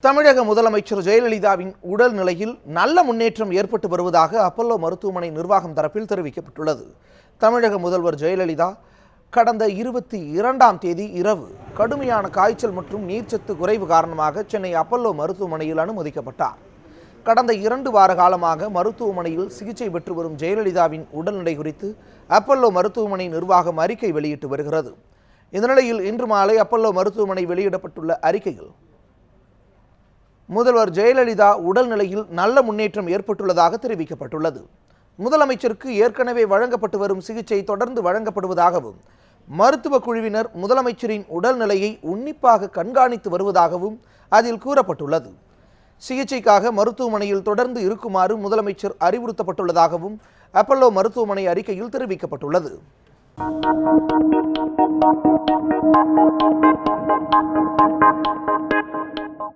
தமிழக முதலமைச்சர் ஜெயலலிதாவின் உடல் நிலையில் நல்ல முன்னேற்றம் ஏற்பட்டு வருவதாக அப்பல்லோ மருத்துவமனை நிர்வாகம் தரப்பில் தெரிவிக்கப்பட்டுள்ளது. தமிழக முதல்வர் ஜெயலலிதா கடந்த 22ஆம் தேதி இரவு கடுமையான காய்ச்சல் மற்றும் நீர்ச்சத்து குறைவு காரணமாக சென்னை அப்பல்லோ மருத்துவமனையில் அனுமதிக்கப்பட்டார். கடந்த 2 வார காலமாக மருத்துவமனையில் சிகிச்சை பெற்று வரும் ஜெயலலிதாவின் உடல்நிலை குறித்து அப்பல்லோ மருத்துவமனை நிர்வாகம் அறிக்கை வெளியிட்டு வருகிறது. இந்த நிலையில் இன்று மாலை அப்பல்லோ மருத்துவமனை வெளியிடப்பட்டுள்ள அறிக்கையில் முதல்வர் ஜெயலலிதா உடல்நிலையில் நல்ல முன்னேற்றம் ஏற்பட்டுள்ளதாக தெரிவிக்கப்பட்டுள்ளது. முதலமைச்சருக்கு ஏற்கனவே வழங்கப்பட்டு வரும் சிகிச்சை தொடர்ந்து வழங்கப்படுவதாகவும் மருத்துவ குழுவினர் முதலமைச்சரின் உடல்நிலையை உன்னிப்பாக கண்காணித்து வருவதாகவும் அதில் கூறப்பட்டுள்ளது. சிகிச்சைக்காக மருத்துவமனையில் தொடர்ந்து இருக்குமாறு முதலமைச்சர் அறிவுறுத்தப்பட்டுள்ளதாகவும் அப்பல்லோ மருத்துவமனை அறிக்கையில் தெரிவிக்கப்பட்டுள்ளது.